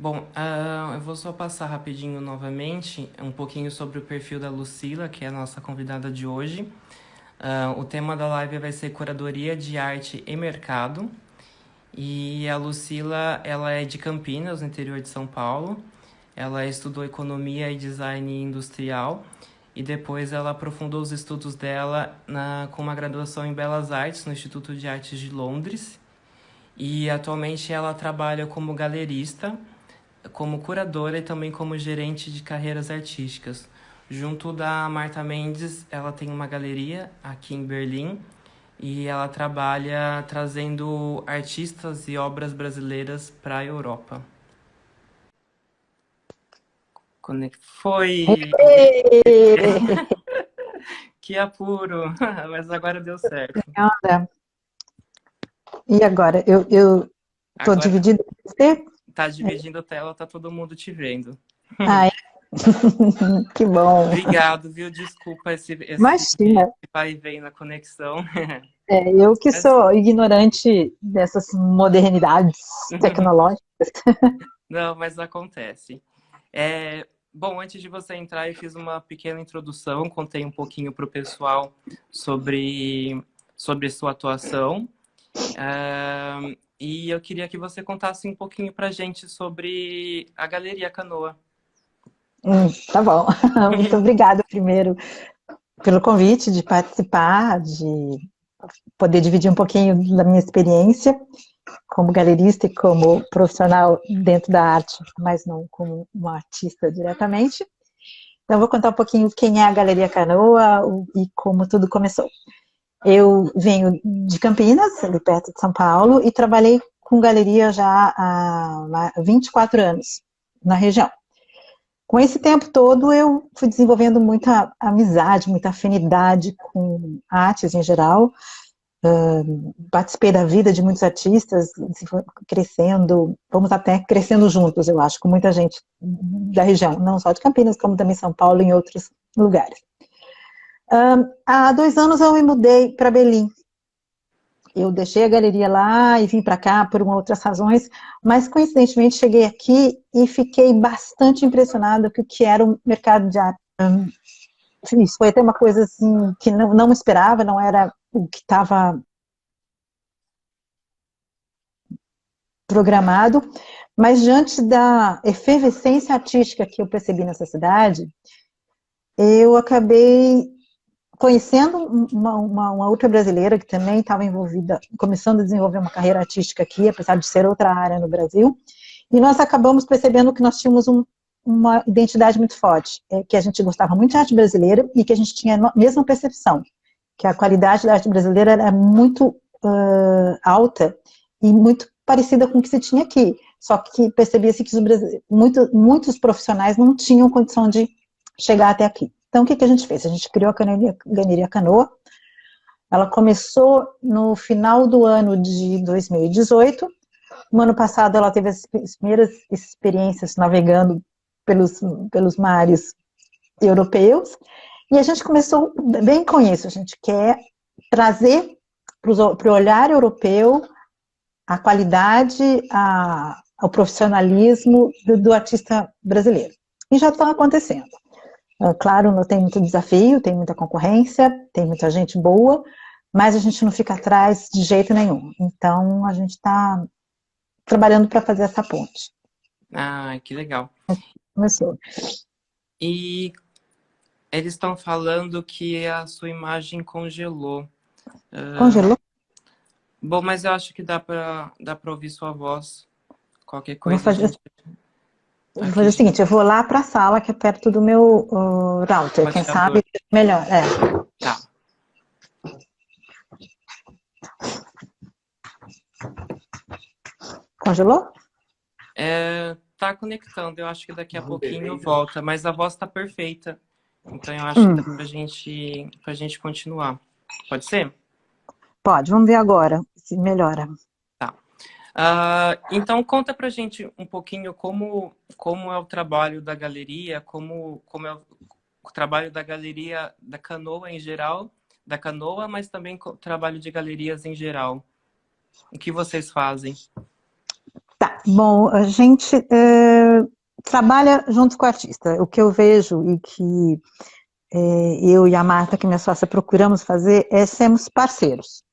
Bom, eu vou só passar rapidinho novamente um pouquinho sobre o perfil da Lucila, que é a nossa convidada de hoje. O tema da live vai ser Curadoria de Arte e Mercado. E a Lucila, ela é de Campinas, no interior de São Paulo. Ela estudou Economia e Design Industrial e depois ela aprofundou os estudos dela com uma graduação em Belas Artes no Instituto de Artes de Londres. E atualmente ela trabalha como galerista, como curadora e também como gerente de carreiras artísticas. Junto da Marta Mendes, ela tem uma galeria aqui em Berlim e ela trabalha trazendo artistas e obras brasileiras para a Europa. Quando é que foi? Ê! Que apuro! Mas agora deu certo. Onda. E agora? Eu tô Agora dividida com você? tá dividindo a tela, tá todo mundo te vendo. Ai, que bom. Obrigado, viu? Desculpa esse Imagina, vai e vem na conexão. eu que Mas- sou ignorante dessas modernidades tecnológicas. Não, mas acontece. É, bom, antes de você entrar, eu fiz uma pequena introdução, contei um pouquinho para o pessoal sobre sua atuação. E eu queria que você contasse um pouquinho para a gente sobre a Galeria Canoa. Tá bom. Muito obrigada primeiro pelo convite de participar, de poder dividir um pouquinho da minha experiência como galerista e como profissional dentro da arte, mas não como uma artista diretamente. Então, eu vou contar um pouquinho quem é a Galeria Canoa e como tudo começou. Eu venho de Campinas, ali perto de São Paulo, e trabalhei com galeria já há 24 anos na região. Com esse tempo todo, eu fui desenvolvendo muita amizade, muita afinidade com artes em geral. Participei da vida de muitos artistas, crescendo, vamos até crescendo juntos, eu acho, com muita gente da região, não só de Campinas, como também São Paulo e em outros lugares. Há 2 anos eu me mudei para Berlim. Eu deixei a galeria lá e vim para cá por outras razões, mas coincidentemente cheguei aqui e fiquei bastante impressionada com o que era o mercado de arte. Isso foi até uma coisa assim que não esperava, não era o que estava programado, mas diante da efervescência artística que eu percebi nessa cidade, eu acabei conhecendo uma outra brasileira que também estava envolvida, começando a desenvolver uma carreira artística aqui, apesar de ser outra área no Brasil, e nós acabamos percebendo que nós tínhamos uma identidade muito forte, que a gente gostava muito de arte brasileira e que a gente tinha a mesma percepção, que a qualidade da arte brasileira era muito alta e muito parecida com o que se tinha aqui, só que percebia-se que muitos profissionais não tinham condição de chegar até aqui. Então, o que a gente fez? A gente criou a Galeria Canoa. Ela começou no final do ano de 2018. No ano passado, ela teve as primeiras experiências navegando pelos mares europeus. E a gente começou bem com isso. A gente quer trazer para o olhar europeu a qualidade, o profissionalismo do artista brasileiro. E já está acontecendo. Claro, não tem muito desafio, tem muita concorrência, tem muita gente boa, mas a gente não fica atrás de jeito nenhum. Então, a gente está trabalhando para fazer essa ponte. Ah, que legal. Começou. E eles estão falando que a sua imagem congelou. Congelou? Bom, mas eu acho que dá para ouvir sua voz. Qualquer Eu vou coisa a fazer, gente vou aqui fazer o já seguinte, eu vou lá para a sala que é perto do meu router, quem compactador. sabe melhor. Tá. Congelou? Tá conectando. Eu acho que daqui a pouquinho volta, mas a voz tá perfeita. Então eu acho que dá Hum, pra gente continuar. Pode ser? pode, vamos ver agora se melhora. Tá. Então conta pra gente um pouquinho como é o trabalho da galeria, como é o trabalho da galeria da Canoa em geral, da Canoa, mas também o trabalho de galerias em geral. O que vocês fazem? Tá, bom, a gente trabalha junto com o artista. O que eu vejo e que eu e a Marta, que é minha sócia, procuramos fazer é sermos parceiros.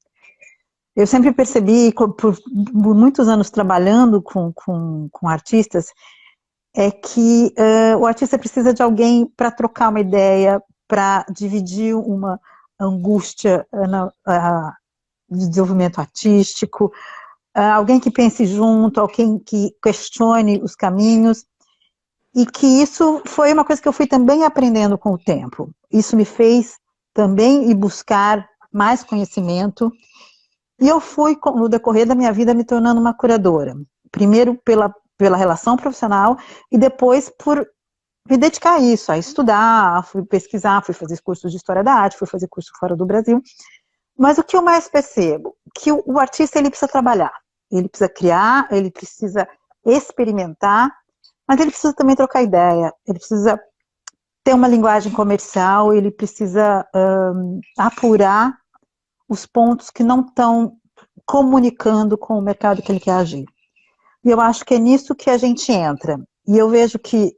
Eu sempre percebi, por muitos anos trabalhando com artistas, é que o artista precisa de alguém para trocar uma ideia, para dividir uma angústia de desenvolvimento artístico, alguém que pense junto, alguém que questione os caminhos, e que isso foi uma coisa que eu fui também aprendendo com o tempo. Isso me fez também ir buscar mais conhecimento, e eu fui, no decorrer da minha vida, me tornando uma curadora. Primeiro pela relação profissional, e depois por me dedicar a isso, a estudar, fui pesquisar, fui fazer cursos de História da Arte, fui fazer curso fora do Brasil. Mas o que eu mais percebo? Que o artista, ele precisa trabalhar, ele precisa criar, ele precisa experimentar, mas ele precisa também trocar ideia, ele precisa ter uma linguagem comercial, ele precisa apurar os pontos que não estão comunicando com o mercado que ele quer agir. E eu acho que é nisso que a gente entra. E eu vejo que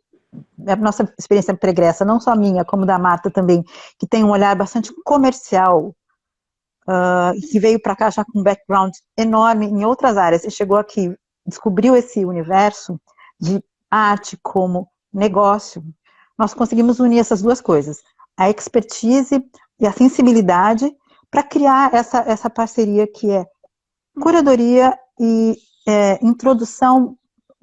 a nossa experiência pregressa, não só minha, como da Marta também, que tem um olhar bastante comercial, que veio para cá já com um background enorme em outras áreas, e chegou aqui, descobriu esse universo de arte como negócio, nós conseguimos unir essas duas coisas, a expertise e a sensibilidade, para criar essa parceria que é curadoria e introdução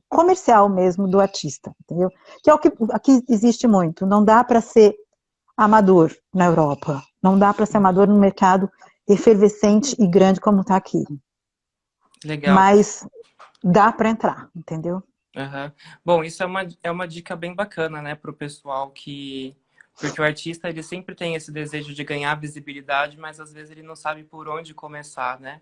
comercial mesmo do artista, entendeu? Que é o que aqui existe muito, não dá para ser amador na Europa, não dá para ser amador no mercado efervescente e grande como está aqui. Legal. Mas dá para entrar, entendeu? Uhum. Bom, isso é uma dica bem bacana, né, para o pessoal porque o artista, ele sempre tem esse desejo de ganhar visibilidade, mas às vezes ele não sabe por onde começar, né?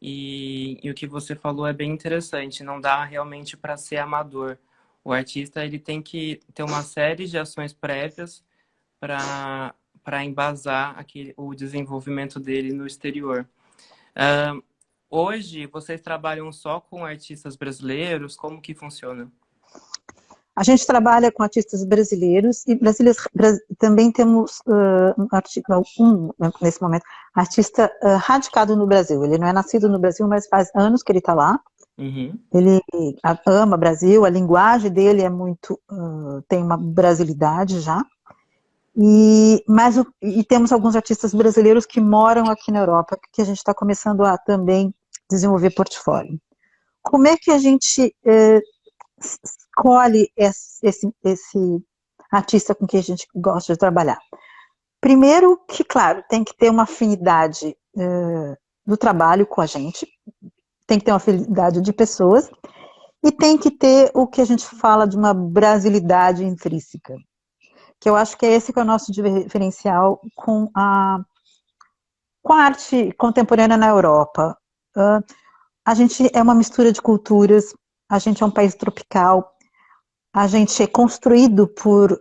E o que você falou é bem interessante, não dá realmente para ser amador. O artista, ele tem que ter uma série de ações prévias para embasar o desenvolvimento dele no exterior. Hoje, vocês trabalham só com artistas brasileiros? Como que funciona? A gente trabalha com artistas brasileiros e também temos nesse momento, artista radicado no Brasil. Ele não é nascido no Brasil, mas faz anos que ele está lá. Uhum. Ele ama o Brasil, a linguagem dele é muito, tem uma brasilidade já. E temos alguns artistas brasileiros que moram aqui na Europa, que a gente está começando a também desenvolver portfólio. Como é que a gente escolhe esse artista com quem a gente gosta de trabalhar? Primeiro que, claro, tem que ter uma afinidade do trabalho com a gente, tem que ter uma afinidade de pessoas, e tem que ter o que a gente fala de uma brasilidade intrínseca, que eu acho que é esse que é o nosso diferencial com a arte contemporânea na Europa. A gente é uma mistura de culturas, a gente é um país tropical, a gente é construído por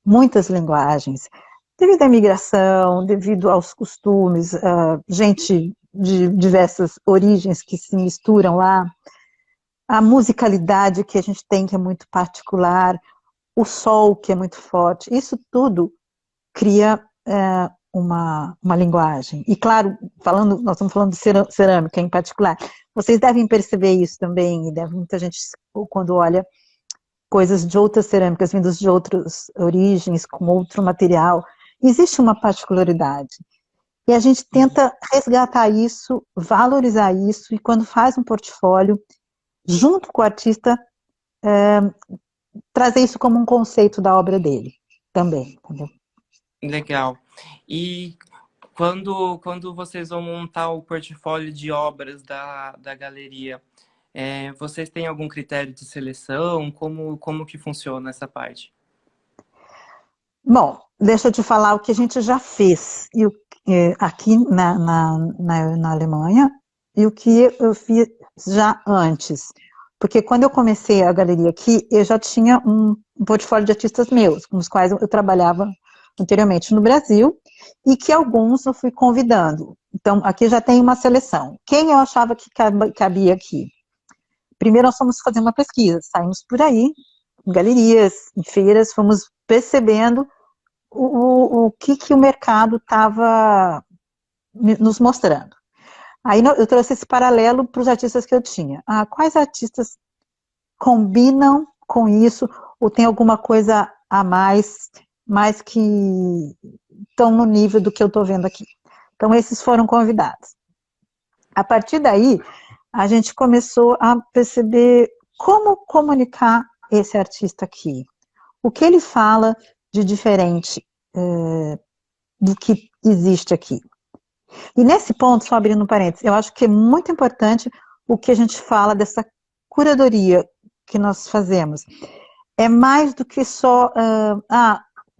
muitas linguagens, devido à imigração, devido aos costumes, gente de diversas origens que se misturam lá, a musicalidade que a gente tem, que é muito particular, o sol, que é muito forte, isso tudo cria uma linguagem. E claro, nós estamos falando de cerâmica em particular, vocês devem perceber isso também, e muita gente, quando olha coisas de outras cerâmicas, vindas de outras origens, com outro material, existe uma particularidade. E a gente tenta resgatar isso, valorizar isso, e quando faz um portfólio, junto com o artista, trazer isso como um conceito da obra dele também, entendeu? Legal. E quando vocês vão montar o portfólio de obras da galeria, vocês têm algum critério de seleção? Como que funciona essa parte? Bom, deixa eu te falar o que a gente já fez aqui na Alemanha e o que eu fiz já antes. Porque quando eu comecei a galeria aqui, eu já tinha um portfólio de artistas meus, com os quais eu trabalhava anteriormente no Brasil, e que alguns eu fui convidando. Então, aqui já tem uma seleção. Quem eu achava que cabia aqui? primeiro nós fomos fazer uma pesquisa, saímos por aí, em galerias, em feiras, fomos percebendo o que o mercado estava nos mostrando. Aí eu trouxe esse paralelo para os artistas que eu tinha. Quais artistas combinam com isso, ou tem alguma coisa a mais que estão no nível do que eu estou vendo aqui. Então, esses foram convidados. A partir daí, a gente começou a perceber como comunicar esse artista aqui. O que ele fala de diferente do que existe aqui. E nesse ponto, só abrindo um parênteses, eu acho que é muito importante o que a gente fala dessa curadoria que nós fazemos. É mais do que só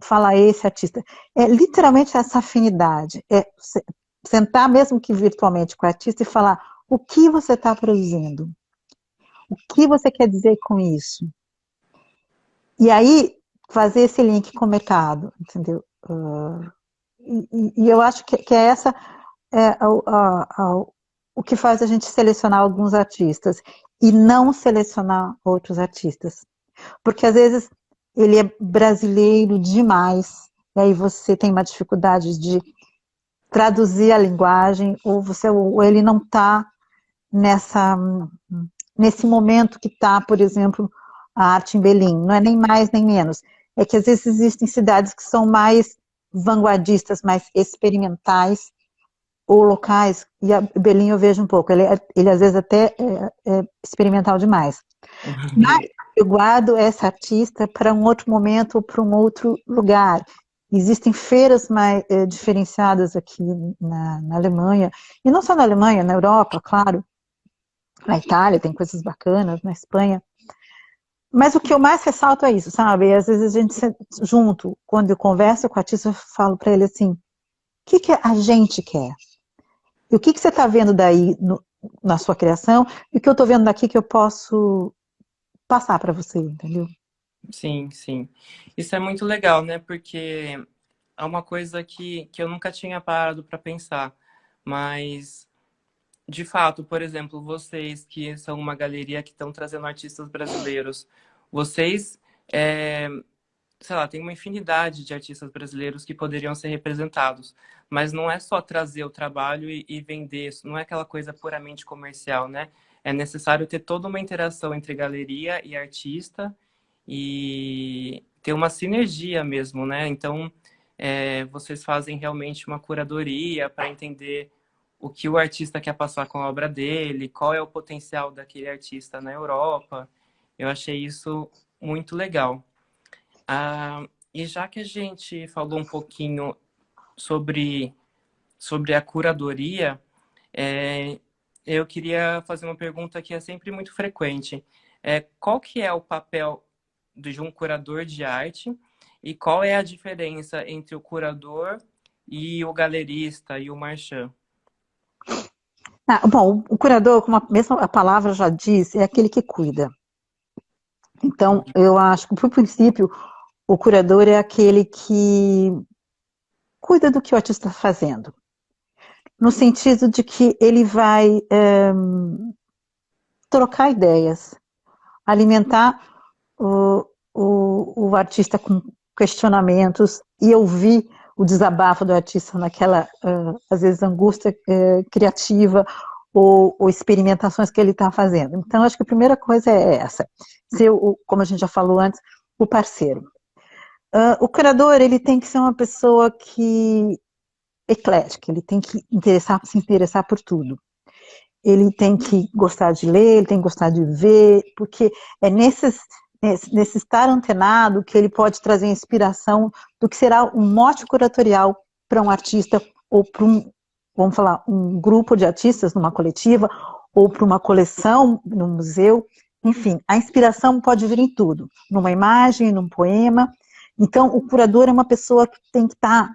falar esse artista. É literalmente essa afinidade. É sentar, mesmo que virtualmente, com o artista e falar o que você está produzindo. O que você quer dizer com isso? E aí, fazer esse link com o mercado, entendeu? E eu acho que é essa o que faz a gente selecionar alguns artistas e não selecionar outros artistas. Porque, às vezes, ele é brasileiro demais, e aí você tem uma dificuldade de traduzir a linguagem, ou ele não está nesse momento que está, por exemplo, a arte em Belém. Não é nem mais nem menos. É que, às vezes, existem cidades que são mais vanguardistas, mais experimentais, ou locais, e a Belém eu vejo um pouco, ele às vezes até é experimental demais. Mas eu guardo essa artista para um outro momento ou para um outro lugar. Existem feiras mais diferenciadas aqui na Alemanha, e não só na Alemanha, na Europa, claro, na Itália tem coisas bacanas, na Espanha. Mas o que eu mais ressalto é isso, sabe? E às vezes a gente junto, quando eu converso com o artista, eu falo para ele assim, o que a gente quer? E o que você está vendo daí na sua criação, e o que eu estou vendo daqui que eu posso passar para você, entendeu? Sim, sim. Isso é muito legal, né? Porque é uma coisa que eu nunca tinha parado para pensar. Mas, de fato, por exemplo, vocês que são uma galeria que estão trazendo artistas brasileiros, vocês, sei lá, tem uma infinidade de artistas brasileiros que poderiam ser representados. Mas não é só trazer o trabalho e vender, não é aquela coisa puramente comercial, né? É necessário ter toda uma interação entre galeria e artista e ter uma sinergia mesmo, né? Então, vocês fazem realmente uma curadoria para entender o que o artista quer passar com a obra dele, qual é o potencial daquele artista na Europa. Eu achei isso muito legal. E já que a gente falou um pouquinho sobre a curadoria, eu queria fazer uma pergunta que é sempre muito frequente. Qual que é o papel de um curador de arte e qual é a diferença entre o curador e o galerista e o marchand? Bom, o curador, como mesmo a palavra já diz, é aquele que cuida. Então, eu acho que, por princípio, o curador é aquele que cuida do que o artista está fazendo. No sentido de que ele vai trocar ideias, alimentar o artista com questionamentos e ouvir o desabafo do artista naquela, às vezes, angústia criativa ou experimentações que ele está fazendo. Então, acho que a primeira coisa é essa, ser, como a gente já falou antes, o parceiro. O curador, ele tem que ser uma pessoa eclética, ele tem que se interessar por tudo. Ele tem que gostar de ler, ele tem que gostar de ver, porque é nesse estar antenado que ele pode trazer inspiração do que será um mote curatorial para um artista ou para vamos falar, um grupo de artistas numa coletiva ou para uma coleção no museu. Enfim, a inspiração pode vir em tudo, numa imagem, num poema. Então, o curador é uma pessoa que tem que estar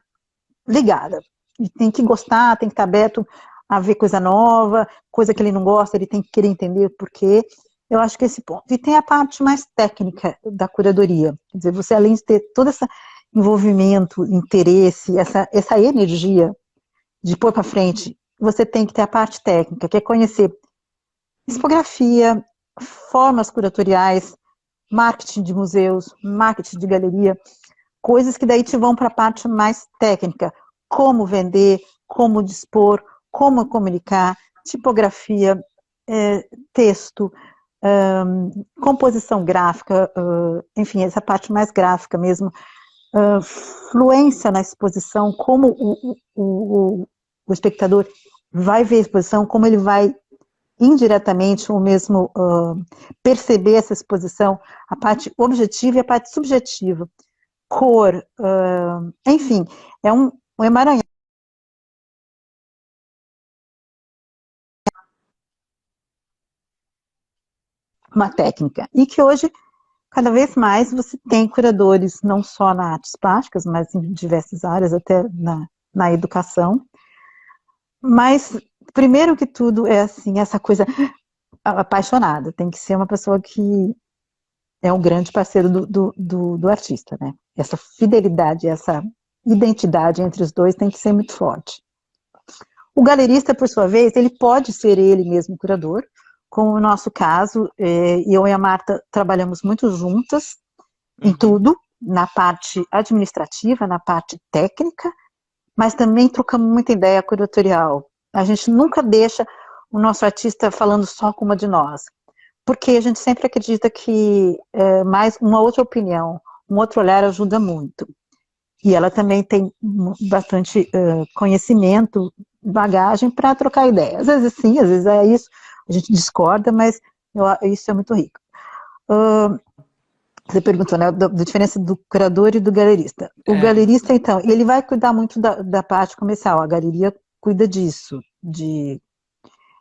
ligada, ele tem que gostar, tem que estar aberto a ver coisa nova, coisa que ele não gosta, ele tem que querer entender o porquê. Eu acho que esse ponto. E tem a parte mais técnica da curadoria. Quer dizer, você além de ter todo esse envolvimento, interesse, essa energia de pôr para frente, você tem que ter a parte técnica, que é conhecer tipografia, formas curatoriais, marketing de museus, marketing de galeria, coisas que daí te vão para a parte mais técnica, como vender, como dispor, como comunicar, tipografia, texto, composição gráfica, enfim, essa parte mais gráfica mesmo, fluência na exposição, como o espectador vai ver a exposição, como ele vai indiretamente ou mesmo perceber essa exposição, a parte objetiva e a parte subjetiva, cor, enfim, é um emaranhado. Uma técnica, e que hoje, cada vez mais, você tem curadores, não só na artes plásticas, mas em diversas áreas, até na educação, mas, primeiro que tudo, é assim, essa coisa apaixonada, tem que ser uma pessoa que é um grande parceiro do artista, né? Essa fidelidade, essa identidade entre os dois tem que ser muito forte. O galerista, por sua vez, ele pode ser ele mesmo curador, como no nosso caso, eu e a Marta trabalhamos muito juntas em tudo, na parte administrativa, na parte técnica, mas também trocamos muita ideia curatorial. A gente nunca deixa o nosso artista falando só com uma de nós, porque a gente sempre acredita que mais uma outra opinião, um outro olhar ajuda muito. E ela também tem bastante conhecimento, bagagem para trocar ideias. Às vezes sim, às vezes é isso, a gente discorda, mas isso é muito rico. Você perguntou, né, da diferença do curador e do galerista. O galerista, então, ele vai cuidar muito da parte comercial, a galeria cuida disso, de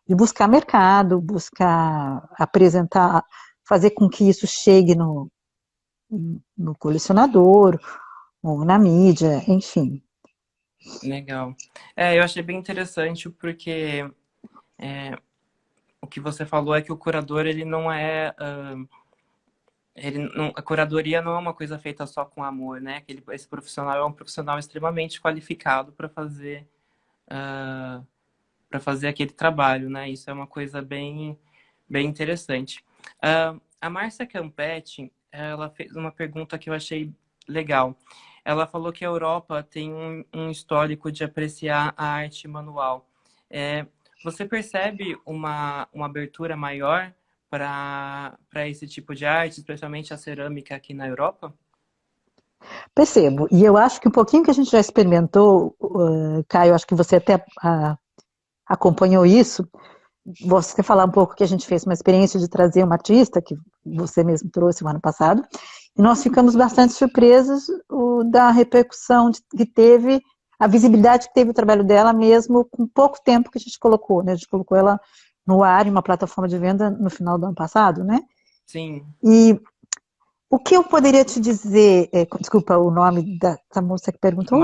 buscar mercado, buscar apresentar, fazer com que isso chegue no colecionador, ou na mídia, enfim. Legal. Eu achei bem interessante porque o que você falou é que o curador, ele não é... a curadoria não é uma coisa feita só com amor, né? Esse profissional é um profissional extremamente qualificado para fazer aquele trabalho, né? Isso é uma coisa bem interessante. A Márcia Campetti, ela fez uma pergunta que eu achei legal. Ela falou que a Europa tem um histórico de apreciar a arte manual. Você percebe uma abertura maior para esse tipo de arte, especialmente a cerâmica aqui na Europa? Percebo. E eu acho que um pouquinho que a gente já experimentou, Caio, acho que você até acompanhou isso, você falar um pouco que a gente fez uma experiência de trazer uma artista, que você mesmo trouxe no ano passado, e nós ficamos bastante surpresos da repercussão que teve, a visibilidade que teve o trabalho dela mesmo com pouco tempo que a gente colocou, né? A gente colocou ela no ar em uma plataforma de venda no final do ano passado, né? Sim. E o que eu poderia te dizer, desculpa o nome da moça que perguntou,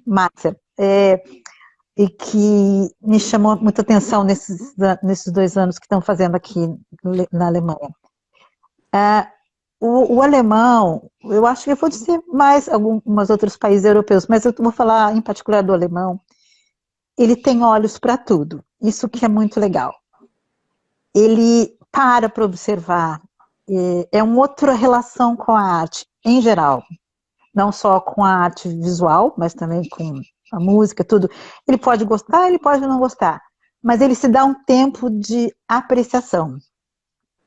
Márcia, e que me chamou muita atenção nesses 2 anos que estão fazendo aqui na Alemanha. O alemão, eu acho que eu vou dizer mais alguns outros países europeus, mas eu vou falar em particular do alemão, ele tem olhos para tudo, isso que é muito legal. Ele para observar, é uma outra relação com a arte, em geral, não só com a arte visual, mas também com a música, tudo. Ele pode gostar, ele pode não gostar, mas ele se dá um tempo de apreciação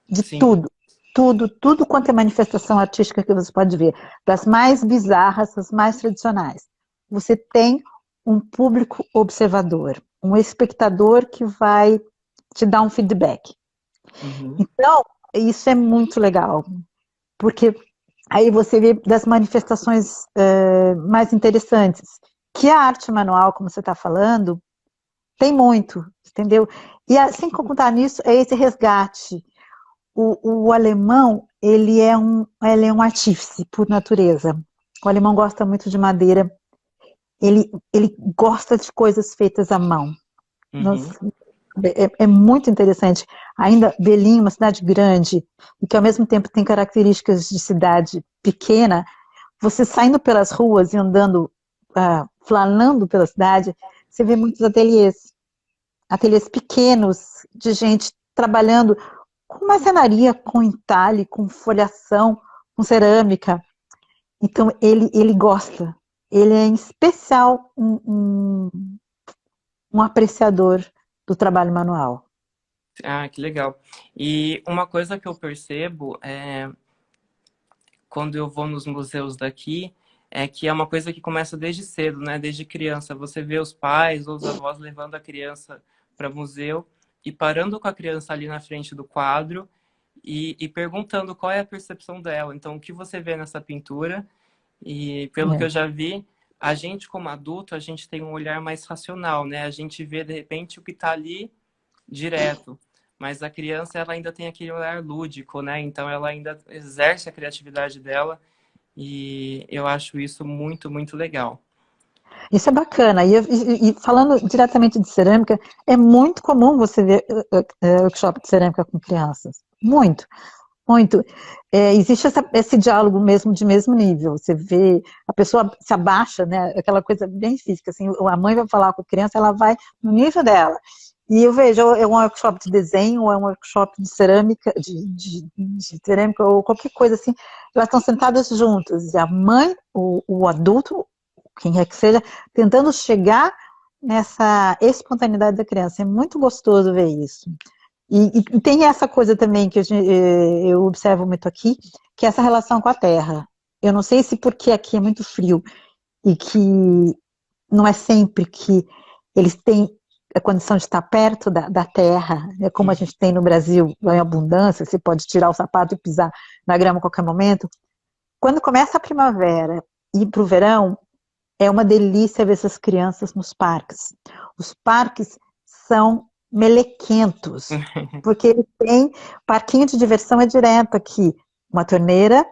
de Sim. tudo quanto é manifestação artística que você pode ver, das mais bizarras, das mais tradicionais. Você tem um público observador, um espectador que vai te dar um feedback. Então, isso é muito legal, porque aí você vê das manifestações mais interessantes, que a arte manual, como você está falando, tem muito, entendeu? E sem contar nisso, é esse resgate. O alemão, ele é um artífice por natureza. O alemão gosta muito de madeira, ele gosta de coisas feitas à mão. É muito interessante. Ainda Berlim, uma cidade grande, e que ao mesmo tempo tem características de cidade pequena, você saindo pelas ruas e andando, flanando pela cidade, você vê muitos ateliês pequenos, de gente trabalhando com marcenaria, com entalhe, com folhação, com cerâmica. Então, ele gosta. Ele é, em especial, um apreciador do trabalho manual. Ah, que legal. E uma coisa que eu percebo quando eu vou nos museus daqui é que é uma coisa que começa desde cedo, né? Desde criança. Você vê os pais ou os avós levando a criança para museu e parando com a criança ali na frente do quadro e perguntando qual é a percepção dela. Então, o que você vê nessa pintura? E pelo que eu já vi, a gente como adulto, a gente tem um olhar mais racional, né? A gente vê de repente o que está ali direto. Mas a criança, ela ainda tem aquele olhar lúdico, né? Então ela ainda exerce a criatividade dela e eu acho isso muito, muito legal. Isso é bacana. E falando diretamente de cerâmica, é muito comum você ver workshop de cerâmica com crianças. Muito, muito. Existe esse diálogo mesmo de mesmo nível. Você vê, a pessoa se abaixa, né? Aquela coisa bem física, assim, a mãe vai falar com a criança, ela vai no nível dela. E eu vejo, é um workshop de desenho, ou é um workshop de cerâmica, de cerâmica, ou qualquer coisa assim, elas estão sentadas juntas, e a mãe, o adulto, quem é que seja, tentando chegar nessa espontaneidade da criança. É muito gostoso ver isso. E tem essa coisa também que eu observo muito aqui, que é essa relação com a terra. Eu não sei se porque aqui é muito frio e que não é sempre que eles têm a condição de estar perto da terra, né, como a gente tem no Brasil, em abundância, você pode tirar o sapato e pisar na grama a qualquer momento. Quando começa a primavera e para o verão, é uma delícia ver essas crianças nos parques. Os parques são melequentos, porque eles têm parquinho de diversão é direto aqui, uma torneira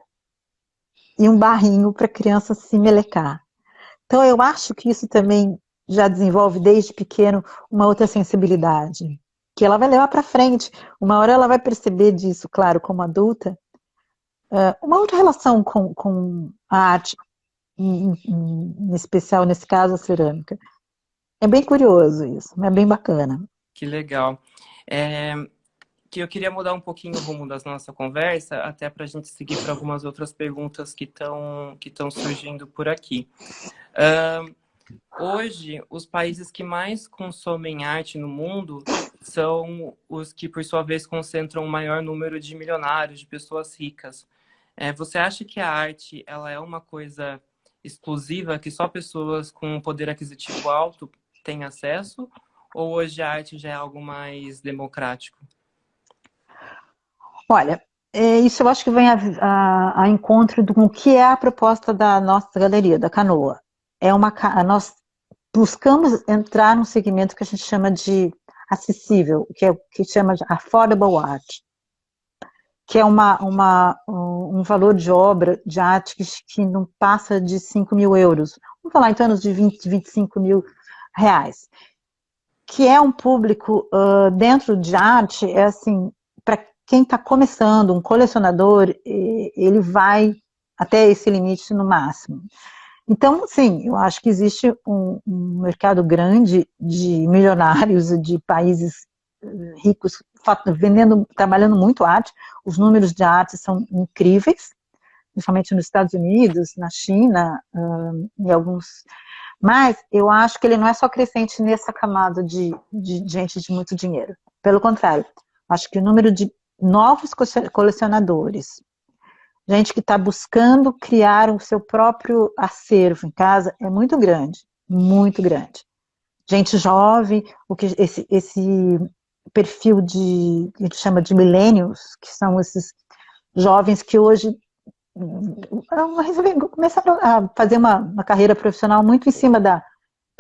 e um barrinho para a criança se melecar. Então eu acho que isso também já desenvolve desde pequeno uma outra sensibilidade, que ela vai levar para frente. Uma hora ela vai perceber disso, claro, como adulta, uma outra relação com a arte, em especial, nesse caso, a cerâmica. É bem curioso isso, é bem bacana. Que legal. Que eu queria mudar um pouquinho o rumo da nossa conversa, até para a gente seguir para algumas outras perguntas que estão surgindo por aqui. Hoje, os países que mais consomem arte no mundo são os que, por sua vez, concentram o maior número de milionários, de pessoas ricas. Você acha que a arte ela é uma coisa exclusiva, que só pessoas com um poder aquisitivo alto têm acesso? Ou hoje a arte já é algo mais democrático? Olha, isso eu acho que vem a encontro do que é a proposta da nossa galeria, da Canoa. Nós buscamos entrar num segmento que a gente chama de acessível, que chama de affordable art, que é um valor de obra de arte que não passa de 5 mil euros. Vamos falar em torno de 20, 25 mil reais. Que é um público dentro de arte, é assim, para quem está começando, um colecionador, ele vai até esse limite no máximo. Então, sim, eu acho que existe um mercado grande de milionários, de países ricos, trabalhando muito arte. Os números de arte são incríveis, principalmente nos Estados Unidos, na China, e alguns. Mas eu acho que ele não é só crescente nessa camada de gente de muito dinheiro. Pelo contrário, acho que o número de novos colecionadores, gente que está buscando criar o seu próprio acervo em casa, é muito grande, muito grande. Gente jovem, esse perfil que a gente chama de millennials, que são esses jovens que hoje começaram a fazer uma carreira profissional muito em cima da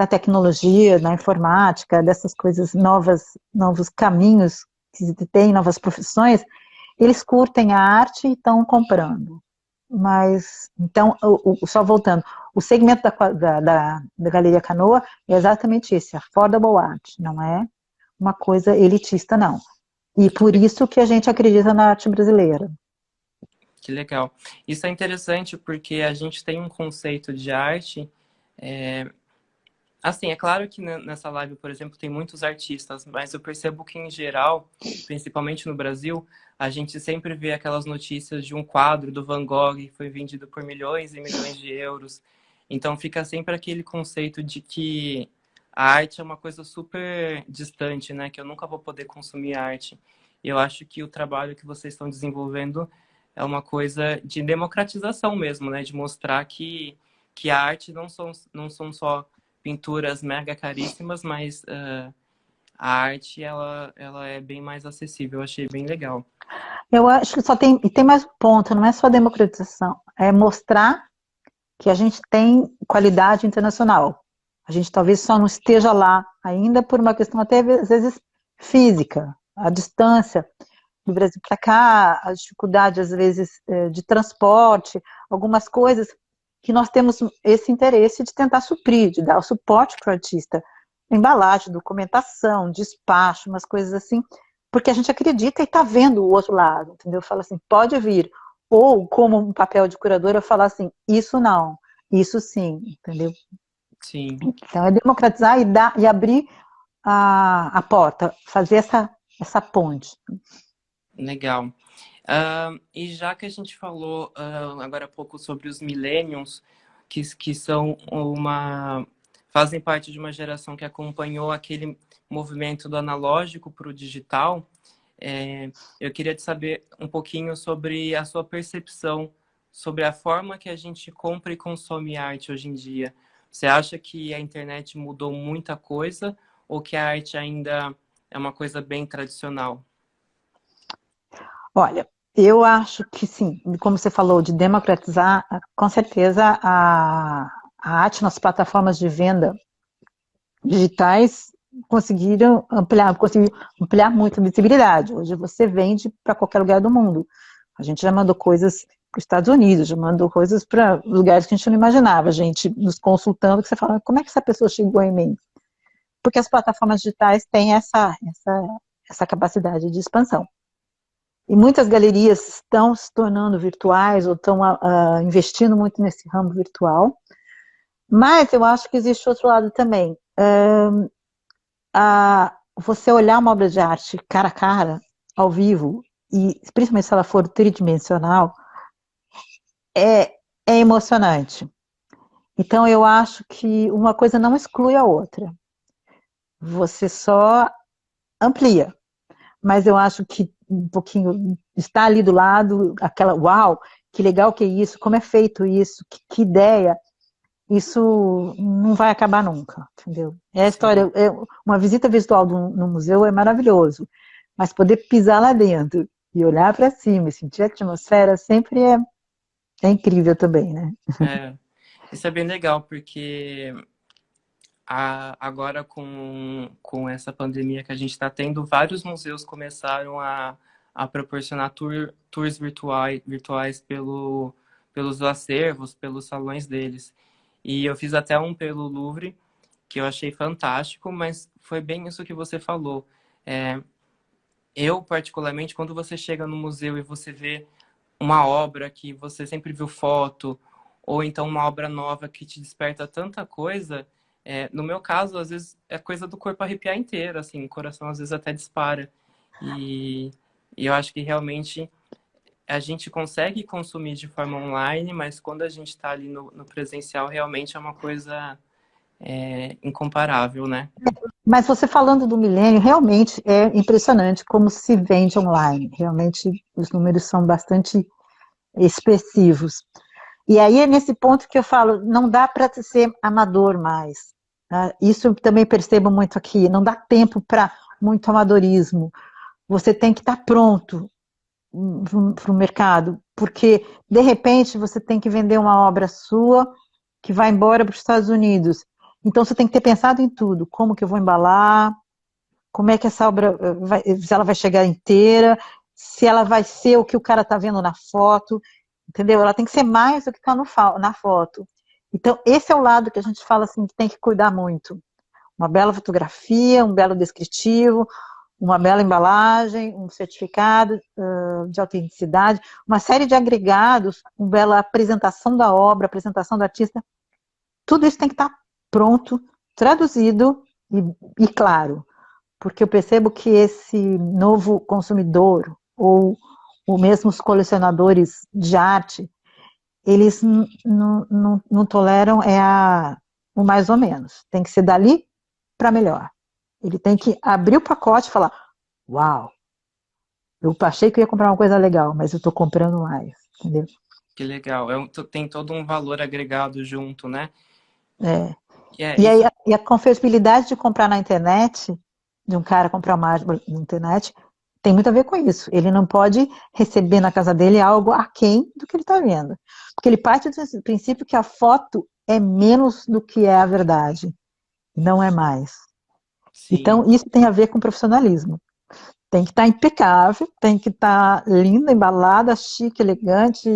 tecnologia, da informática, dessas coisas novos caminhos que tem, novas profissões, eles curtem a arte e estão comprando. Mas, então, só voltando, o segmento da Galeria Canoa é exatamente esse, affordable art, não é uma coisa elitista, não. E por isso que a gente acredita na arte brasileira. Que legal. Isso é interessante porque a gente tem um conceito de arte Assim, é claro que nessa live, por exemplo, tem muitos artistas, mas eu percebo que, em geral, principalmente no Brasil, a gente sempre vê aquelas notícias de um quadro do Van Gogh que foi vendido por milhões e milhões de euros. Então, fica sempre aquele conceito de que a arte é uma coisa super distante, né? Que eu nunca vou poder consumir arte. E eu acho que o trabalho que vocês estão desenvolvendo é uma coisa de democratização mesmo, né? De mostrar que a arte não são só pinturas mega caríssimas, mas a arte ela é bem mais acessível. Eu achei bem legal. Eu acho que só tem, e tem mais um ponto, não é só democratização, é mostrar que a gente tem qualidade internacional. A gente talvez só não esteja lá ainda por uma questão até às vezes física, a distância do Brasil para cá, a dificuldade às vezes de transporte, algumas coisas que nós temos esse interesse de tentar suprir, de dar o suporte para o artista, embalagem, documentação, despacho, umas coisas assim, porque a gente acredita e está vendo o outro lado, entendeu? Fala assim, pode vir. Ou, como um papel de curadora, falar assim, isso não, isso sim, entendeu? Sim, Então, é democratizar e abrir a porta, fazer essa ponte. legal. E já que a gente falou agora há pouco sobre os millennials, que são fazem parte de uma geração que acompanhou aquele movimento do analógico para o digital, eu queria te saber um pouquinho sobre a sua percepção sobre a forma que a gente compra e consome arte hoje em dia. Você acha que a internet mudou muita coisa ou que a arte ainda é uma coisa bem tradicional? Olha, eu acho que sim, como você falou, de democratizar, com certeza a arte nas plataformas de venda digitais conseguiram ampliar muito a visibilidade. Hoje você vende para qualquer lugar do mundo. A gente já mandou coisas para os Estados Unidos, já mandou coisas para lugares que a gente não imaginava, a gente nos consultando, que você fala, como é que essa pessoa chegou em mim? Porque as plataformas digitais têm essa capacidade de expansão. E muitas galerias estão se tornando virtuais ou estão investindo muito nesse ramo virtual. Mas eu acho que existe outro lado também. Você olhar uma obra de arte cara a cara, ao vivo, e principalmente se ela for tridimensional, é, é emocionante. Então eu acho que uma coisa não exclui a outra. Você só amplia. Mas eu acho que um pouquinho está ali do lado, aquela, uau, que legal que é isso, como é feito isso, que ideia, isso não vai acabar nunca, entendeu? É a história, Sim. uma visita virtual no museu é maravilhoso, mas poder pisar lá dentro e olhar para cima e sentir a atmosfera sempre é incrível também, né? É, isso é bem legal, porque agora com essa pandemia que a gente está tendo, vários museus começaram a proporcionar tours virtuais pelos acervos, pelos salões deles. E eu fiz até um pelo Louvre, que eu achei fantástico, mas foi bem isso que você falou. É, eu, particularmente, quando você chega no museu e você vê uma obra que você sempre viu foto, ou então uma obra nova que te desperta tanta coisa, no meu caso, às vezes é coisa do corpo arrepiar inteiro, assim, o coração às vezes até dispara. E, e eu acho que realmente a gente consegue consumir de forma online, mas quando a gente está ali no presencial, realmente é uma coisa incomparável, né? Mas você falando do milênio, realmente é impressionante como se vende online. Realmente os números são bastante expressivos. E aí é nesse ponto que eu falo, não dá para ser amador mais. Tá? Isso eu também percebo muito aqui, não dá tempo para muito amadorismo. Você tem que estar pronto para o mercado, porque de repente você tem que vender uma obra sua que vai embora para os Estados Unidos. Então você tem que ter pensado em tudo, como que eu vou embalar, como é que essa obra vai, se ela vai chegar inteira, se ela vai ser o que o cara está vendo na foto, entendeu? Ela tem que ser mais do que está na foto. Então, esse é o lado que a gente fala assim, que tem que cuidar muito. Uma bela fotografia, um belo descritivo, uma bela embalagem, um certificado de autenticidade, uma série de agregados, uma bela apresentação da obra, apresentação do artista. Tudo isso tem que estar pronto traduzido e claro, porque eu percebo que esse novo consumidor, ou mesmo os colecionadores de arte, eles não toleram o mais ou menos. Tem que ser dali para melhor. Ele tem que abrir o pacote e falar, uau, eu achei que eu ia comprar uma coisa legal, mas eu estou comprando mais, entendeu? Que legal. Tem todo um valor agregado junto, né? É. É, E, isso... aí, a confiabilidade de comprar na internet, de um cara comprar uma arte na internet, tem muito a ver com isso. Ele não pode receber na casa dele algo aquém do que ele está vendo. Porque ele parte do princípio que a foto é menos do que é a verdade. Não é mais. Sim. Então, isso tem a ver com profissionalismo. Tem que estar impecável, tem que estar linda, embalada, chique, elegante,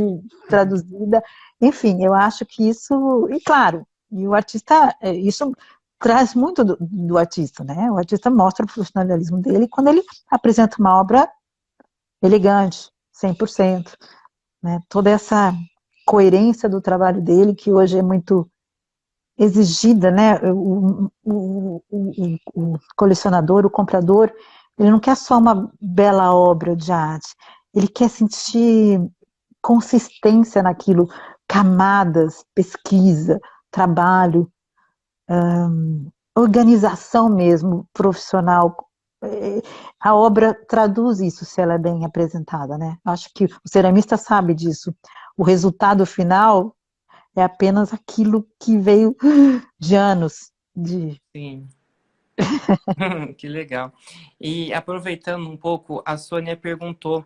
traduzida. Enfim, eu acho que isso... E claro, e o artista... Isso traz muito do artista, né? O artista mostra o profissionalismo dele quando ele apresenta uma obra elegante, 100%, né? Toda essa coerência do trabalho dele, que hoje é muito exigida, né? O colecionador, o comprador, ele não quer só uma bela obra de arte, ele quer sentir consistência naquilo, camadas, pesquisa, trabalho, organização mesmo, profissional. A obra traduz isso, se ela é bem apresentada, né? Acho que o ceramista sabe disso. O resultado final é apenas aquilo que veio de anos de... Sim. Que legal. E aproveitando um pouco, a Sônia perguntou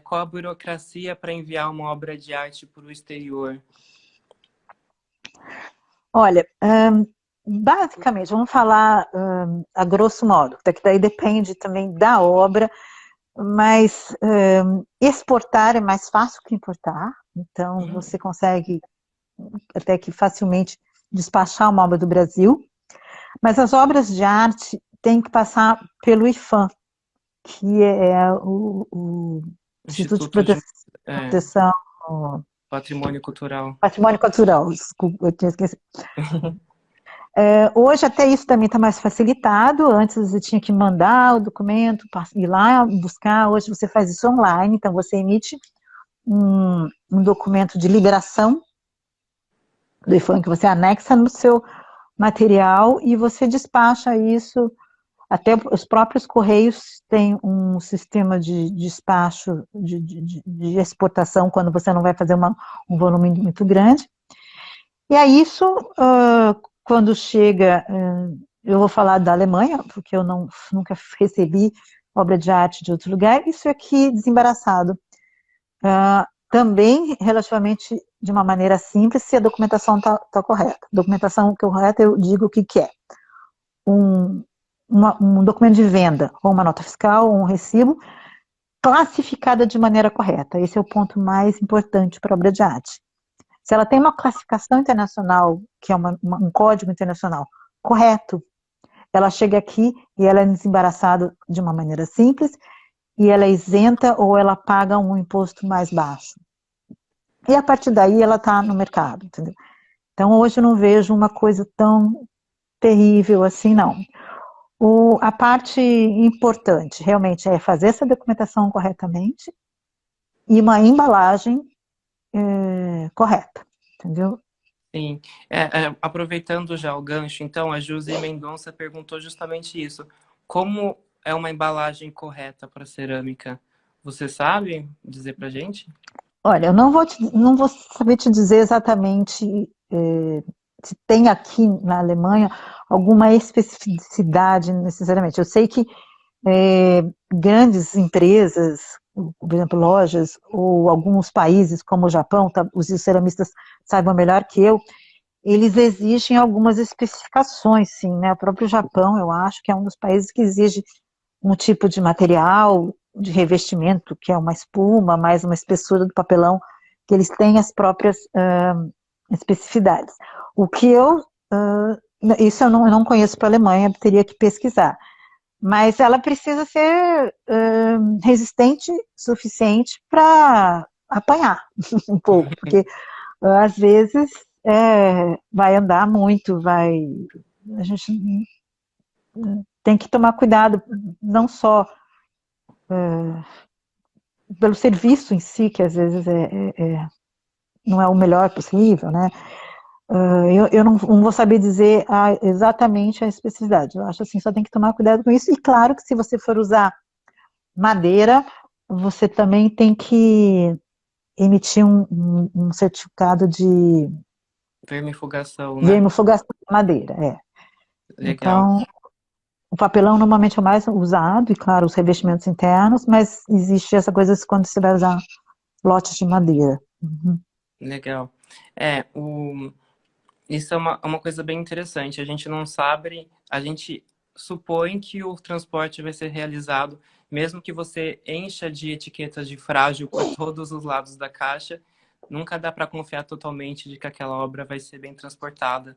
qual a burocracia para enviar uma obra de arte para o exterior? Olha, basicamente, vamos falar a grosso modo, que daí depende também da obra, mas exportar é mais fácil que importar, então você consegue até que facilmente despachar uma obra do Brasil, mas as obras de arte têm que passar pelo IFAM, que é o Instituto de Proteção... Patrimônio Cultural. Patrimônio Cultural, desculpa, eu tinha esquecido. Hoje até isso também está mais facilitado, antes você tinha que mandar o documento, ir lá buscar, hoje você faz isso online, então você emite um documento de liberação do IFAM que você anexa no seu material e você despacha isso, até os próprios Correios têm um sistema de despacho, de exportação, quando você não vai fazer um volume muito grande. E aí isso, quando chega, eu vou falar da Alemanha, porque eu nunca recebi obra de arte de outro lugar, isso aqui desembaraçado. Também, relativamente, de uma maneira simples, se a documentação está correta. Documentação correta, eu digo o que é. Um documento de venda, ou uma nota fiscal, ou um recibo, classificada de maneira correta. Esse é o ponto mais importante para a obra de arte. Se ela tem uma classificação internacional, que é um código internacional correto, ela chega aqui e ela é desembaraçada de uma maneira simples, e ela é isenta ou ela paga um imposto mais baixo. E a partir daí ela está no mercado, entendeu? Então hoje eu não vejo uma coisa tão terrível assim, não. A parte importante realmente é fazer essa documentação corretamente e uma embalagem correta, entendeu? Sim. Aproveitando já o gancho, então, a Josi Mendonça perguntou justamente isso. Como é uma embalagem correta para cerâmica? Você sabe dizer para a gente? Olha, eu não vou saber te dizer exatamente se tem aqui na Alemanha alguma especificidade necessariamente. Eu sei que grandes empresas, por exemplo, lojas, ou alguns países como o Japão, os ceramistas saibam melhor que eu, eles exigem algumas especificações, sim, né? O próprio Japão, eu acho que é um dos países que exige um tipo de material, de revestimento, que é uma espuma, mais uma espessura do papelão, que eles têm as próprias especificidades. O que isso eu não conheço para a Alemanha, teria que pesquisar. Mas ela precisa ser resistente o suficiente para apanhar um pouco, porque às vezes vai andar muito, vai a gente tem que tomar cuidado, não só pelo serviço em si, que às vezes não é o melhor possível, né? Eu não vou saber dizer exatamente a especificidade. Eu acho assim, só tem que tomar cuidado com isso. E claro que se você for usar madeira, você também tem que emitir um certificado de Vermifugação, né? vermifugação de madeira. Legal. Então, o papelão normalmente é o mais usado, e claro, os revestimentos internos, mas existe essa coisa quando você vai usar lotes de madeira. Uhum. Legal. É, isso é uma coisa bem interessante. A gente não sabe, a gente supõe que o transporte vai ser realizado, mesmo que você encha de etiquetas de frágil por todos os lados da caixa, nunca dá para confiar totalmente de que aquela obra vai ser bem transportada.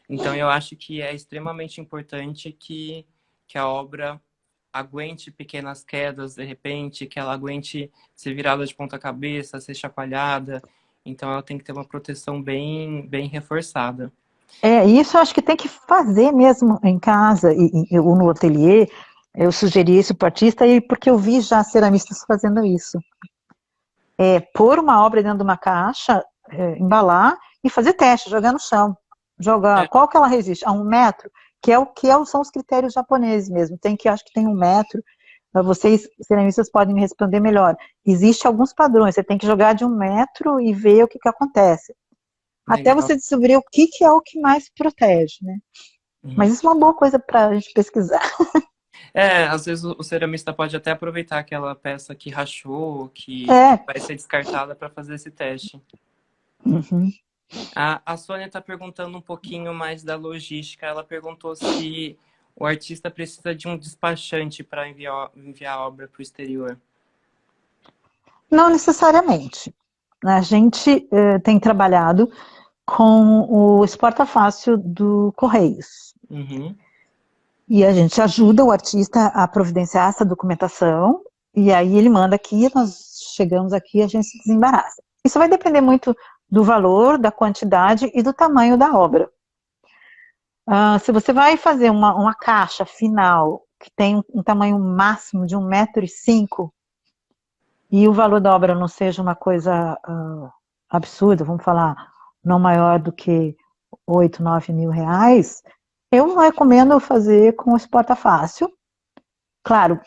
Então, eu acho que é extremamente importante que a obra aguente pequenas quedas, de repente, que ela aguente ser virada de ponta cabeça, ser chacoalhada. Então, ela tem que ter uma proteção bem reforçada. Isso eu acho que tem que fazer mesmo em casa ou no ateliê. Eu sugeri isso para o artista, porque eu vi já ceramistas fazendo isso. Pôr uma obra dentro de uma caixa, embalar e fazer teste, jogar no chão. Jogar, É, qual que ela resiste? A 1 metro, que é são os critérios japoneses mesmo. Acho que tem 1 metro. Vocês, ceramistas, podem me responder melhor. Existem alguns padrões, você tem que jogar de 1 metro e ver o que acontece. Até legal. você descobrir o que é o que mais protege, né? Uhum. Mas isso é uma boa coisa para a gente pesquisar. Às vezes o ceramista pode até aproveitar aquela peça que rachou, que É. vai ser descartada para fazer esse teste. Uhum. A Sônia está perguntando um pouquinho mais da logística. Ela perguntou se o artista precisa de um despachante para enviar a obra para o exterior. Não necessariamente. A gente tem trabalhado com o Exporta Fácil do Correios. Uhum. E a gente ajuda o artista a providenciar essa documentação, e aí ele manda aqui, nós chegamos aqui e a gente se desembaraça. Isso vai depender muito do valor, da quantidade e do tamanho da obra. Se você vai fazer uma caixa final que tem um tamanho máximo de 1,5 m e o valor da obra não seja uma coisa absurda, vamos falar, não maior do que 8, 9 mil reais, eu não recomendo fazer com o Exporta Fácil. Claro,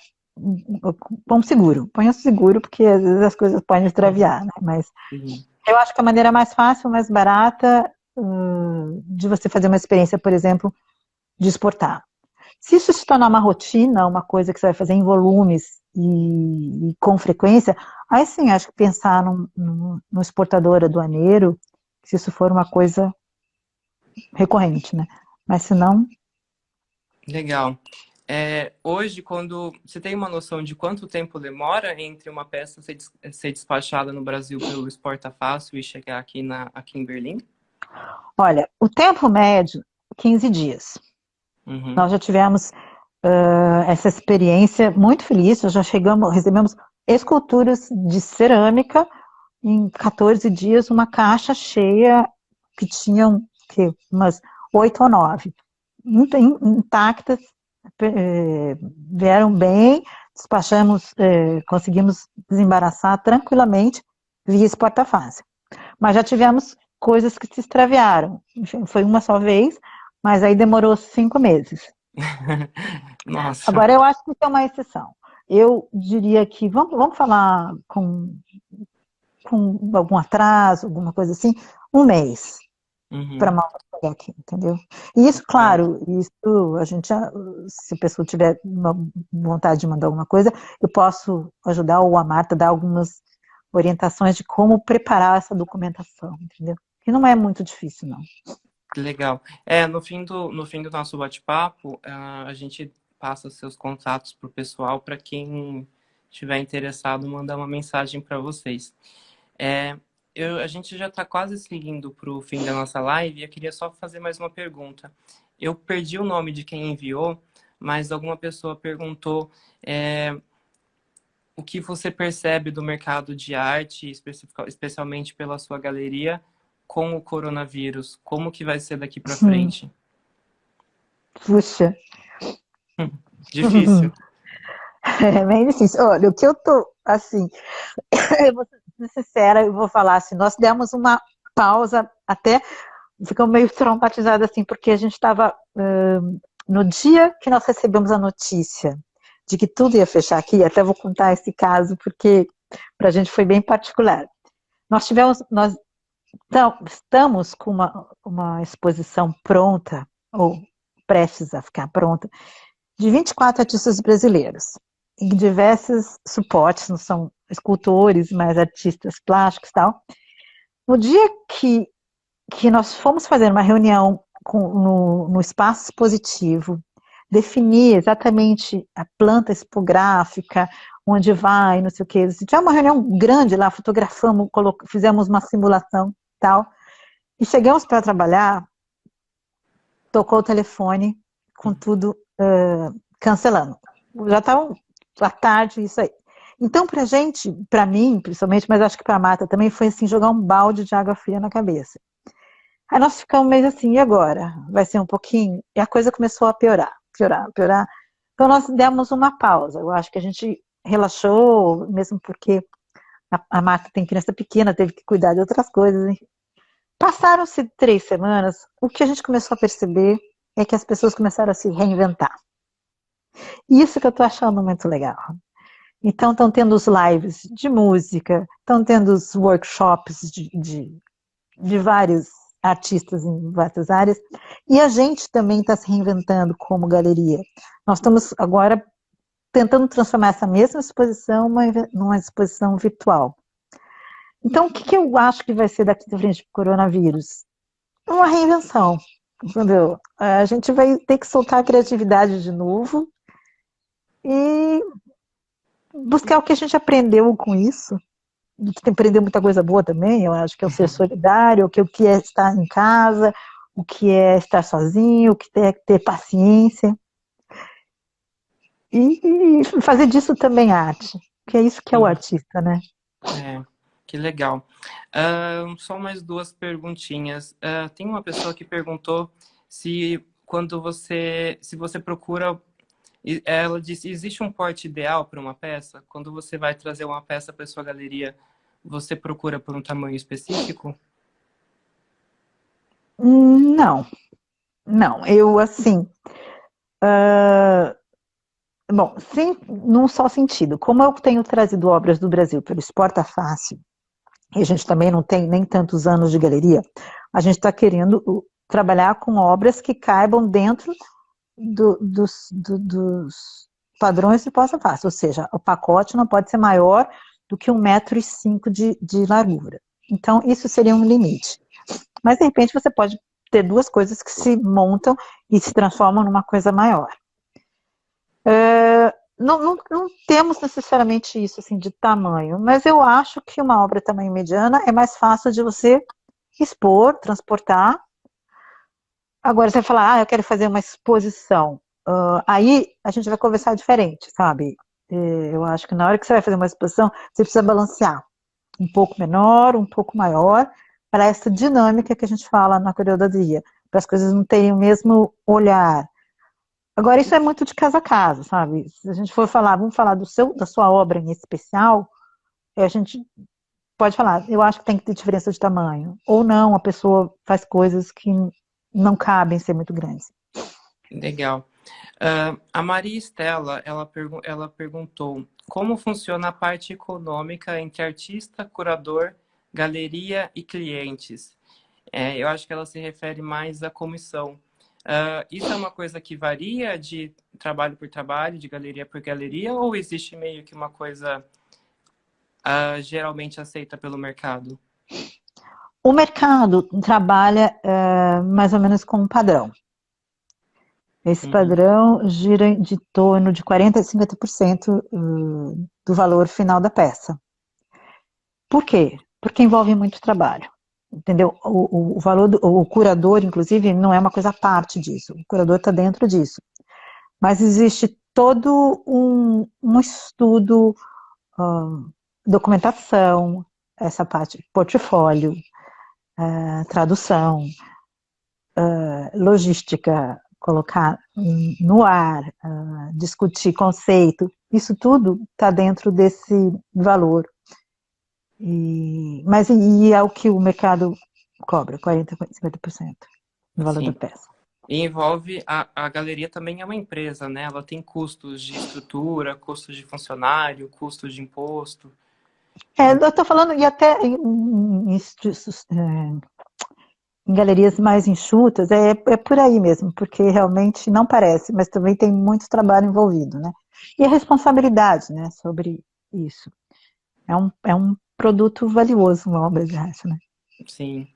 põe o seguro, porque às vezes as coisas podem extraviar, né? Mas Sim. eu acho que a maneira mais fácil, mais barata de você fazer uma experiência, por exemplo, de exportar. Se isso se tornar uma rotina, uma coisa que você vai fazer em volumes e com frequência, aí sim, acho que pensar no exportador aduaneiro, se isso for uma coisa recorrente, né? Mas se não... Legal. Hoje, quando você tem uma noção de quanto tempo demora entre uma peça ser despachada no Brasil pelo Exporta Fácil e chegar aqui em Berlim? Olha, o tempo médio, 15 dias. Uhum. Nós já tivemos essa experiência muito feliz, nós já recebemos esculturas de cerâmica em 14 dias, uma caixa cheia que tinham umas 8 ou 9, intactas, vieram bem, despachamos, conseguimos desembaraçar tranquilamente via Exporta Fácil. Mas já tivemos coisas que se extraviaram. Foi uma só vez, mas aí demorou 5 meses. Nossa. Agora, eu acho que isso é uma exceção. Eu diria que, vamos falar com algum atraso, alguma coisa assim, 1 mês para Uhum. mal chegar aqui, entendeu? E isso, Ah, claro, isso a gente, se a pessoa tiver uma vontade de mandar alguma coisa, eu posso ajudar, ou a Marta dar algumas orientações de como preparar essa documentação, entendeu? Que não é muito difícil, não. que legal. No fim do nosso bate-papo, a gente passa seus contatos para o pessoal, para quem estiver interessado, mandar uma mensagem para vocês. É, a gente já está quase seguindo para o fim da nossa live e eu queria só fazer mais uma pergunta. Eu perdi o nome de quem enviou, mas alguma pessoa perguntou o que você percebe do mercado de arte, especialmente pela sua galeria, com o coronavírus? Como que vai ser daqui para frente? Puxa, Difícil. é bem difícil. Olha, o que eu tô, assim, eu vou ser sincera, eu vou falar assim, nós demos uma pausa, até ficamos meio traumatizados, assim, porque a gente estava, no dia que nós recebemos a notícia de que tudo ia fechar aqui, até vou contar esse caso, porque para a gente foi bem particular. Nós estamos com uma exposição pronta, ou prestes a ficar pronta, de 24 artistas brasileiros, em diversos suportes, não são escultores, mas artistas plásticos e tal. No dia que nós fomos fazer uma reunião no espaço expositivo, definir exatamente a planta expográfica, onde vai, não sei o que. Tivemos uma reunião grande lá, fotografamos, fizemos uma simulação e tal, e chegamos para trabalhar, tocou o telefone, com tudo cancelando. Já estava à tarde, isso aí. Então, pra gente, pra mim, principalmente, mas acho que pra Marta também, foi assim, jogar um balde de água fria na cabeça. Aí nós ficamos meio assim, e agora? Vai ser um pouquinho? E a coisa começou a piorar, piorar, piorar. Então nós demos uma pausa. Eu acho que a gente relaxou, mesmo porque a Marta tem criança pequena, teve que cuidar de outras coisas. Enfim. Passaram-se 3 semanas, o que a gente começou a perceber é que as pessoas começaram a se reinventar. Isso que eu estou achando muito legal. Então estão tendo os lives de música, estão tendo os workshops de vários artistas em várias áreas, e a gente também está se reinventando como galeria. Nós estamos agora tentando transformar essa mesma exposição numa exposição virtual. Então, o que eu acho que vai ser daqui para frente para o coronavírus? Uma reinvenção, entendeu? A gente vai ter que soltar a criatividade de novo e buscar o que a gente aprendeu com isso, que tem que aprender muita coisa boa também, eu acho que é o ser solidário, o que é estar em casa, o que é estar sozinho, o que é ter paciência. E fazer disso também arte, que é isso que é o artista, né? É, que legal. Só mais 2 perguntinhas. Tem uma pessoa que perguntou se você procura. Ela disse: existe um porte ideal para uma peça? Quando você vai trazer uma peça para sua galeria, você procura por um tamanho específico? Não, não. Eu, assim... bom, sim, num só sentido. Como eu tenho trazido obras do Brasil pelo Exporta Fácil, e a gente também não tem nem tantos anos de galeria, a gente está querendo trabalhar com obras que caibam dentro dos padrões do Exporta Fácil, ou seja, o pacote não pode ser maior do que 1,5 m de largura. Então, isso seria um limite. Mas, de repente, você pode ter 2 coisas que se montam e se transformam numa coisa maior. Não temos necessariamente isso assim, de tamanho, mas eu acho que uma obra de tamanho mediana é mais fácil de você expor, transportar. Agora você vai falar, eu quero fazer uma exposição. Aí a gente vai conversar diferente, sabe? Eu acho que na hora que você vai fazer uma exposição, você precisa balancear. Um pouco menor, um pouco maior, para essa dinâmica que a gente fala na coreografia, para as coisas não terem o mesmo olhar. Agora, isso é muito de casa a casa, sabe? Se a gente for falar, vamos falar da sua obra em especial, a gente pode falar, eu acho que tem que ter diferença de tamanho. Ou não, a pessoa faz coisas que não cabem ser muito grandes. Legal. A Maria Estela, ela perguntou como funciona a parte econômica entre artista, curador, galeria e clientes. Eu acho que ela se refere mais à comissão. Isso é uma coisa que varia de trabalho por trabalho, de galeria por galeria, ou existe meio que uma coisa geralmente aceita pelo mercado? O mercado trabalha mais ou menos com um padrão. Esse padrão gira de torno de 40% a 50% do valor final da peça. Por quê? Porque envolve muito trabalho. Entendeu? O valor o curador, inclusive, não é uma coisa à parte disso. O curador está dentro disso. Mas existe todo um estudo, documentação, essa parte, portfólio, tradução, logística, colocar no ar, discutir conceito, isso tudo está dentro desse valor. Mas é o que o mercado cobra, 40%, 50% no valor da Sim. peça. E envolve, a galeria também é uma empresa, né? Ela tem custos de estrutura, custos de funcionário, custos de imposto. Eu estou falando, e até em galerias mais enxutas, é por aí mesmo, porque realmente não parece, mas também tem muito trabalho envolvido, né? E a responsabilidade, né, sobre isso. É um produto valioso, uma obra de arte, né? Sim.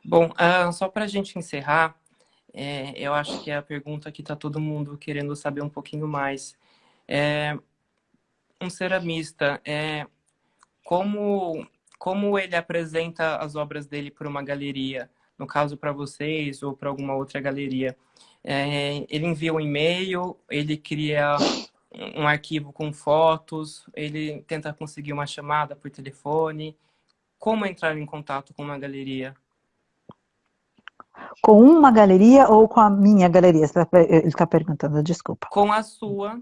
Bom, só para a gente encerrar, eu acho que é a pergunta que está todo mundo querendo saber um pouquinho mais. Um ceramista, como, como ele apresenta as obras dele para uma galeria, no caso para vocês ou para alguma outra galeria? Ele envia um e-mail, ele cria um arquivo com fotos, ele tenta conseguir uma chamada por telefone. Como entrar em contato com uma galeria? Com uma galeria ou com a minha galeria? Ele está perguntando, desculpa. Com a sua,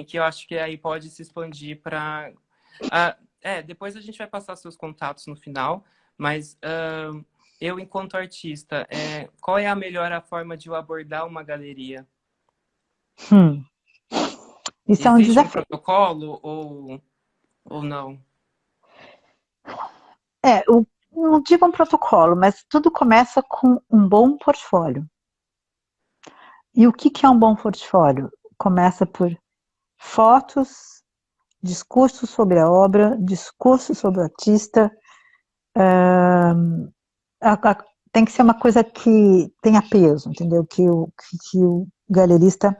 que eu acho que aí pode se expandir para. Depois a gente vai passar seus contatos no final, mas eu, enquanto artista, qual é a melhor forma de eu abordar uma galeria? Isso é um Existe um desafio. protocolo ou não? Não digo um protocolo, mas tudo começa com um bom portfólio. E o que é um bom portfólio? Começa por fotos, discurso sobre a obra, discurso sobre o artista. Tem que ser uma coisa que tenha peso, entendeu? Que o galerista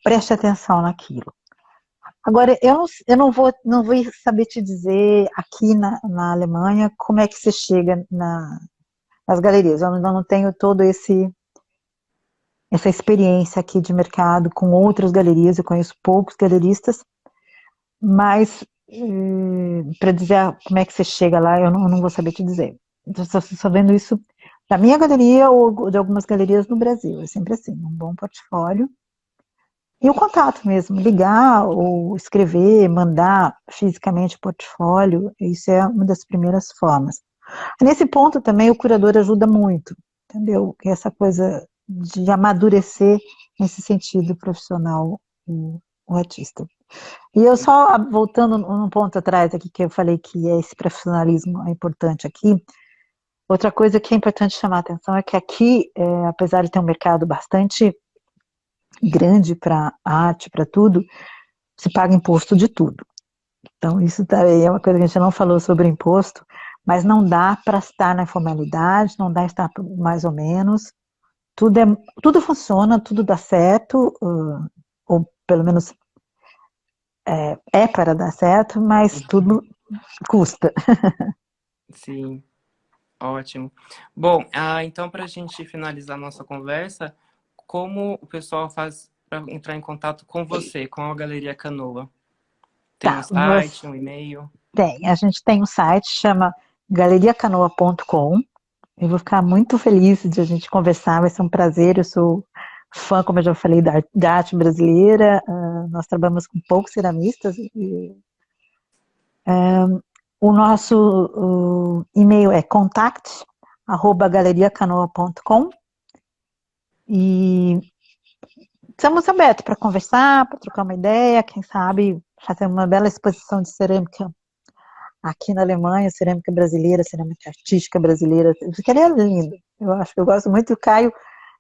preste atenção naquilo. Agora, eu não vou saber te dizer aqui na Alemanha como é que você chega nas galerias. Eu ainda não tenho todo essa experiência aqui de mercado com outras galerias. Eu conheço poucos galeristas, mas para dizer como é que você chega lá, eu não vou saber te dizer. Estou só vendo isso da minha galeria ou de algumas galerias no Brasil. É sempre assim, um bom portfólio. E o contato mesmo, ligar ou escrever, mandar fisicamente o portfólio, isso é uma das primeiras formas. Nesse ponto também o curador ajuda muito, entendeu? Essa coisa de amadurecer nesse sentido profissional o artista. E eu só, voltando um ponto atrás aqui, que eu falei que esse profissionalismo é importante aqui, outra coisa que é importante chamar a atenção é que aqui, apesar de ter um mercado bastante grande para arte, para tudo, se paga imposto de tudo. Então, isso também é uma coisa que a gente não falou sobre imposto, mas não dá para estar na formalidade, não dá para estar mais ou menos. Tudo funciona, tudo dá certo, ou pelo menos para dar certo, mas tudo custa. Sim, ótimo. Bom, então para a gente finalizar nossa conversa, como o pessoal faz para entrar em contato com você, com a Galeria Canoa? Tem um Tá, site, um e-mail? a gente tem um site, chama galeriacanoa.com. Eu vou ficar muito feliz de a gente conversar, vai ser um prazer. Eu sou fã, como eu já falei, da arte brasileira. Nós trabalhamos com poucos ceramistas. O nosso e-mail é contact@galeriacanoa.com e estamos abertos para conversar, para trocar uma ideia, quem sabe fazer uma bela exposição de cerâmica aqui na Alemanha, cerâmica brasileira, cerâmica artística brasileira. Ficaria lindo. Eu gosto muito. O Caio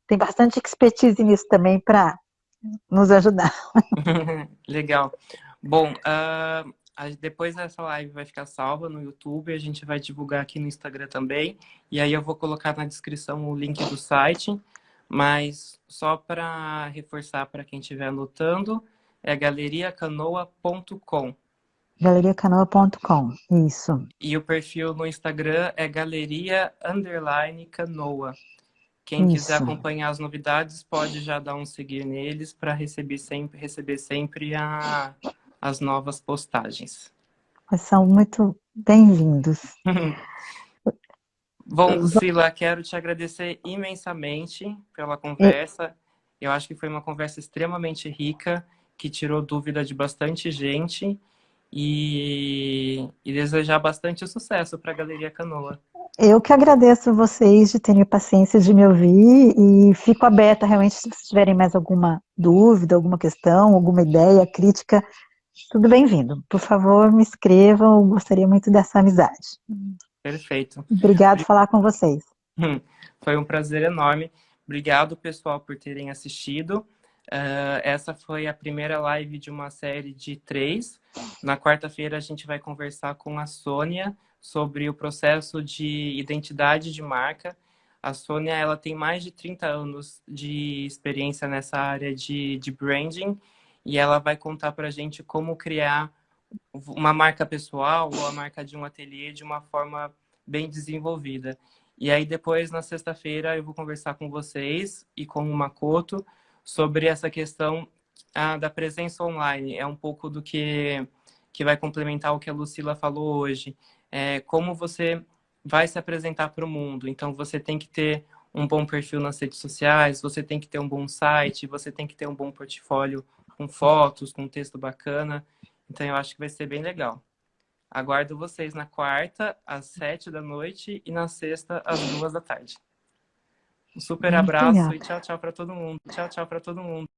tem bastante expertise nisso também para nos ajudar. Legal. Bom, depois essa live vai ficar salva no YouTube, a gente vai divulgar aqui no Instagram também, e aí eu vou colocar na descrição o link do site, mas só para reforçar para quem estiver anotando, é galeriacanoa.com. galeriacanoa.com, isso. E o perfil no Instagram é galeria_canoa. Quem quiser Isso. acompanhar as novidades pode já dar um seguir neles para receber sempre as novas postagens. São muito bem-vindos. Bom, Lucila, quero te agradecer imensamente pela E- conversa. Eu acho que foi uma conversa extremamente rica, que tirou dúvida de bastante gente e desejar bastante sucesso para a Galeria Canoa. Eu que agradeço vocês de terem paciência de me ouvir e fico aberta realmente se vocês tiverem mais alguma dúvida, alguma questão, alguma ideia, crítica, tudo bem-vindo. Por favor, me escrevam, eu gostaria muito dessa amizade. Perfeito. Obrigado por falar com vocês. Foi um prazer enorme. Obrigado, pessoal, por terem assistido. Essa foi a primeira live de uma série de 3. Na quarta-feira, a gente vai conversar com a Sônia sobre o processo de identidade de marca. A Sônia, ela tem mais de 30 anos de experiência nessa área de branding e ela vai contar para a gente como criar uma marca pessoal ou a marca de um ateliê de uma forma bem desenvolvida. E aí depois, na sexta-feira, eu vou conversar com vocês e com o Makoto sobre essa questão da presença online. É um pouco do que vai complementar o que a Lucila falou hoje. Como você vai se apresentar para o mundo. Então, você tem que ter um bom perfil nas redes sociais, você tem que ter um bom site, você tem que ter um bom portfólio com fotos, com texto bacana. Então, eu acho que vai ser bem legal. Aguardo vocês na quarta, às 7 da noite e na sexta, às 2 da tarde. Um super Muito abraço obrigada. e tchau, tchau para todo mundo. Tchau, tchau para todo mundo.